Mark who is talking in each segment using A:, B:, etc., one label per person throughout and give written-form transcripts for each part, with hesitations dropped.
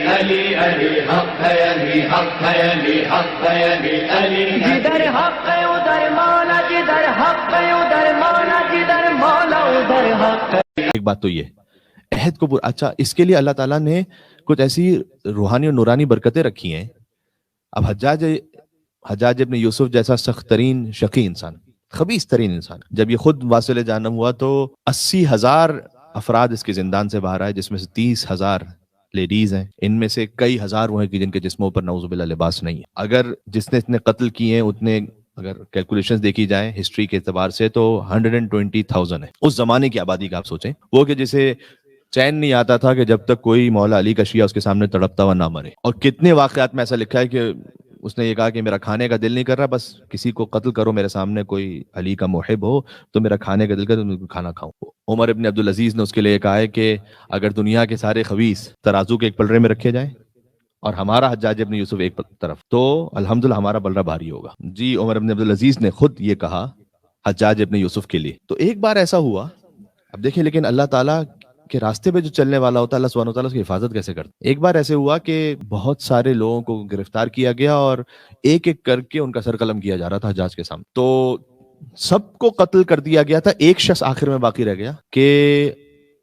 A: علی علی حق ہے، علی حق ہے، علی حق ہے، علی علی
B: جدھر حق ہے ادھر مولا، جدھر حق ہے ادھر مولا، جدھر مولا ادھر حق ہے۔
C: ایک بات تو یہ عہد کو اچھا، اس کے لیے اللہ تعالیٰ نے کچھ ایسی روحانی اور نورانی برکتیں رکھی ہیں۔ اب حجاج ابن یوسف جیسا سخت ترین شقی انسان، خبیث ترین انسان، جب یہ خود واصل جہنم ہوا تو 80,000 افراد اس کے زندان سے باہر آئے، جس میں سے 30,000 لیڈیز ہیں، ان میں سے کئی ہزار وہ ہیں کہ جن کے جسموں پر نعوذ باللہ لباس نہیں ہے۔ اگر جس نے اتنے قتل کیے ہیں اتنے اگر کیلکولیشنز دیکھی جائیں ہسٹری کے اعتبار سے تو 120,000 ہے۔ اس زمانے کی آبادی کا آپ سوچیں، وہ کہ جسے چین نہیں آتا تھا کہ جب تک کوئی مولا علی کا شیعہ اس کے سامنے تڑپتا ہوا نہ مرے۔ اور کتنے واقعات میں ایسا لکھا ہے کہ اس نے یہ کہا کہ میرا کھانے کا دل نہیں کر رہا، بس کسی کو قتل کرو میرے سامنے، کوئی علی کا محب ہو تو میرا کھانے کا دل کر تو میں کھانا کھاؤں۔ عمر ابن عبدالعزیز نے اس کے لیے کہا ہے کہ اگر دنیا کے سارے خبیث ترازو کے ایک پلڑے میں رکھے جائیں اور ہمارا حجاج ابن یوسف ایک طرف تو الحمدللہ ہمارا بلرہ بھاری ہوگا۔ جی عمر ابن عبدالعزیز نے خود یہ کہا حجاج ابن یوسف کے لیے۔ تو ایک بار ایسا ہوا، اب دیکھیں لیکن اللہ تعالیٰ کہ راستے پہ جو چلنے والا ہوتا ہے اللہ سبحانہ وتعالیٰ اس کی حفاظت کیسے کرتا ہے۔ ایک بار ایسے ہوا کہ بہت سارے لوگوں کو گرفتار کیا گیا اور ایک ایک کر کے ان کا سر قلم کیا جا رہا تھا حجاج کے سامنے، تو سب کو قتل کر دیا گیا تھا، ایک شخص آخر میں باقی رہ گیا کہ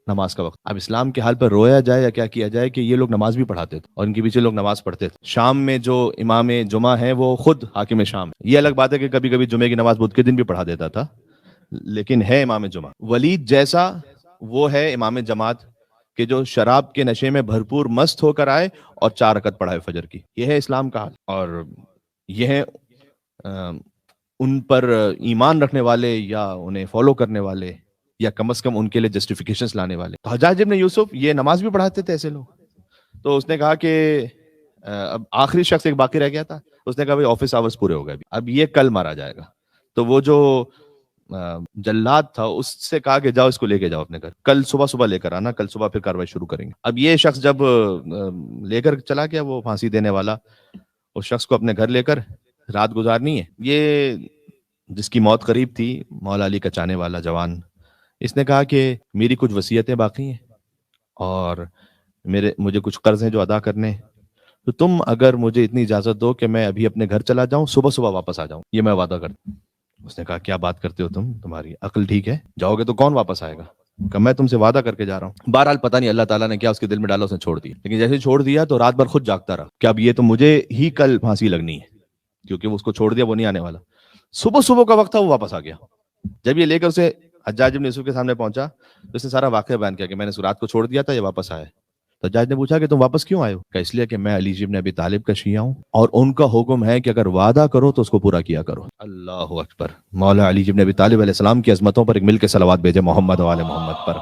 C: نماز کا وقت۔ اب اسلام کے حال پر رویا جائے یا کیا کیا جائے کہ یہ لوگ نماز بھی پڑھاتے تھے اور ان کے پیچھے لوگ نماز پڑھتے تھے۔ شام میں جو امام جمعہ ہے وہ خود حاکم شام ہے۔ یہ الگ بات ہے کہ کبھی کبھی جمعے کی نماز بدھ کے دن بھی پڑھا دیتا تھا، لیکن ہے امام جمعہ۔ ولید جیسا وہ ہے امام جماعت کہ جو شراب کے نشے میں بھرپور مست ہو کر آئے اور 4 رکعت پڑھائے فجر کی۔ یہ ہے اسلام کا حال، اور یہ ہے ان پر ایمان رکھنے والے یا انہیں فالو کرنے والے یا کم از کم ان کے لیے جسٹیفیکیشنز لانے والے۔ تو حجاج ابن یوسف یہ نماز بھی پڑھاتے تھے ایسے لوگ، تو اس نے کہا کہ اب آخری شخص ایک باقی رہ گیا تھا، اس نے کہا بھائی آفس آورز پورے ہو گئے اب یہ کل مارا جائے گا۔ تو وہ جو جلاد تھا اس سے کہا کہ جاؤ اس کو لے کے جاؤ اپنے گھر، کل صبح لے کر آنا، کل صبح پھر کاروائی شروع کریں گے۔ اب یہ شخص جب لے کر چلا گیا، وہ پھانسی دینے والا، اس شخص کو اپنے گھر لے کر رات گزارنی ہے۔ یہ جس کی موت قریب تھی، مولا علی کا چاہنے والا جوان، اس نے کہا کہ میری کچھ وصیتیں باقی ہیں اور مجھے کچھ قرض ہیں جو ادا کرنے ہیں، تو تم اگر مجھے اتنی اجازت دو کہ میں ابھی اپنے گھر چلا جاؤں، صبح واپس آ جاؤں، یہ میں وعدہ کرتا ہوں۔ اس نے کہا کیا بات کرتے ہو تمہاری عقل ٹھیک ہے؟ جاؤ گے تو کون واپس آئے گا؟ کہ میں تم سے وعدہ کر کے جا رہا ہوں۔ بہرحال پتہ نہیں اللہ تعالیٰ نے کیا اس کے دل میں ڈالا، اس نے چھوڑ دیا۔ لیکن جیسے چھوڑ دیا تو رات بھر خود جاگتا رہا کہ اب یہ تو مجھے ہی کل پھانسی لگنی ہے، کیونکہ وہ اس کو چھوڑ دیا، وہ نہیں آنے والا۔ صبح کا وقت تھا، وہ واپس آ گیا۔ جب یہ لے کر اسے حجاج ابن یوسف کے سامنے پہنچا تو اس نے سارا واقعہ بیان کیا کہ میں نے رات کو چھوڑ دیا تھا، یہ واپس آیا۔ تو حجاج نے پوچھا کہ تم واپس کیوں آئے ہو؟ کہ اس لیے کہ میں علی ابن ابی طالب کا شیعہ ہوں اور ان کا حکم ہے کہ اگر وعدہ کرو تو اس کو پورا کیا کرو۔ اللہ اکبر۔ مولا علی ابن ابی طالب علیہ السلام کی عظمتوں پر ایک مل کے صلوات بھیجے محمد و آل محمد پر۔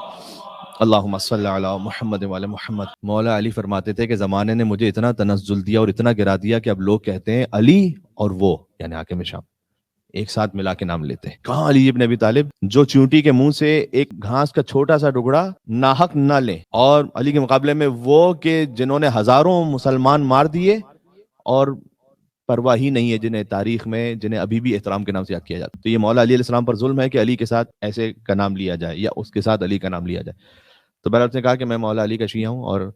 C: اللہم صلی علی محمد و آل محمد۔ مولا علی فرماتے تھے کہ زمانے نے مجھے اتنا تنزل دیا اور اتنا گرا دیا کہ اب لوگ کہتے ہیں علی اور وہ، یعنی حاکم شام، ایک ساتھ ملا کے نام لیتے ہیں۔ کہاں علی ابن ابی طالب جو چیونٹی کے منہ سے ایک گھاس کا چھوٹا سا ٹکڑا ناحق نہ لیں، اور علی کے مقابلے میں وہ کہ جنہوں نے ہزاروں مسلمان مار دیے اور پرواہ ہی نہیں ہے، جنہیں تاریخ میں جنہیں ابھی بھی احترام کے نام سے یاد کیا جاتا ہے۔ تو یہ مولا علی علیہ السلام پر ظلم ہے کہ علی کے ساتھ ایسے کا نام لیا جائے یا اس کے ساتھ علی کا نام لیا جائے۔ تو بہرحال اس نے کہا کہ میں مولا علی کا شیعہ ہوں اور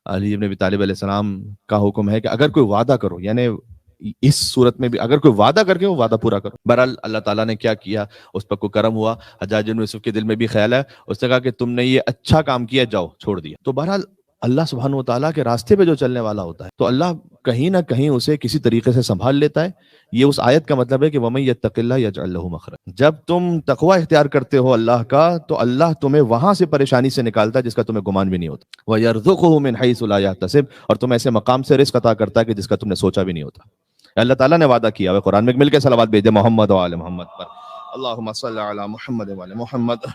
C: علی ابن ابی طالب علیہ السلام کا حکم ہے کہ اگر کوئی وعدہ کرو، یعنی اس صورت میں بھی اگر کوئی وعدہ کر کے وہ وعدہ پورا کرو۔ بہرحال اللہ تعالیٰ نے کیا کیا، اس پر کوئی کرم ہوا۔ حجاج بن یوسف کے دل میں بھی خیال ہے، اس نے کہا کہ تم نے یہ اچھا کام کیا، جاؤ، چھوڑ دیا۔ تو بہرحال اللہ سبحانہ و تعالیٰ کے راستے پہ جو چلنے والا ہوتا ہے تو اللہ کہیں نہ کہیں اسے کسی طریقے سے سنبھال لیتا ہے۔ یہ اس آیت کا مطلب ہے کہ وَمَن يَتَّقِ اللَّهَ يَجْعَل لَهُ مَخْرَجًا۔ جب تم تقوی اختیار کرتے ہو اللہ کا تو اللہ تمہیں وہاں سے پریشانی سے نکالتا ہے جس کا تمہیں گمان بھی نہیں ہوتا۔ وَيَرْزُقُهُ مِنْ حَيْثُ لَا يَحْتَسِبُ، اور تم ایسے مقام سے رزق عطا کرتا ہے کہ جس کا تم نے سوچا بھی نہیں ہوتا۔ اللہ تعالیٰ نے وعدہ کیا ہے قرآن میں، مل کے صلوات بھیجے محمد و آل محمد پر۔ اللہم صلی علی محمد و آل محمد۔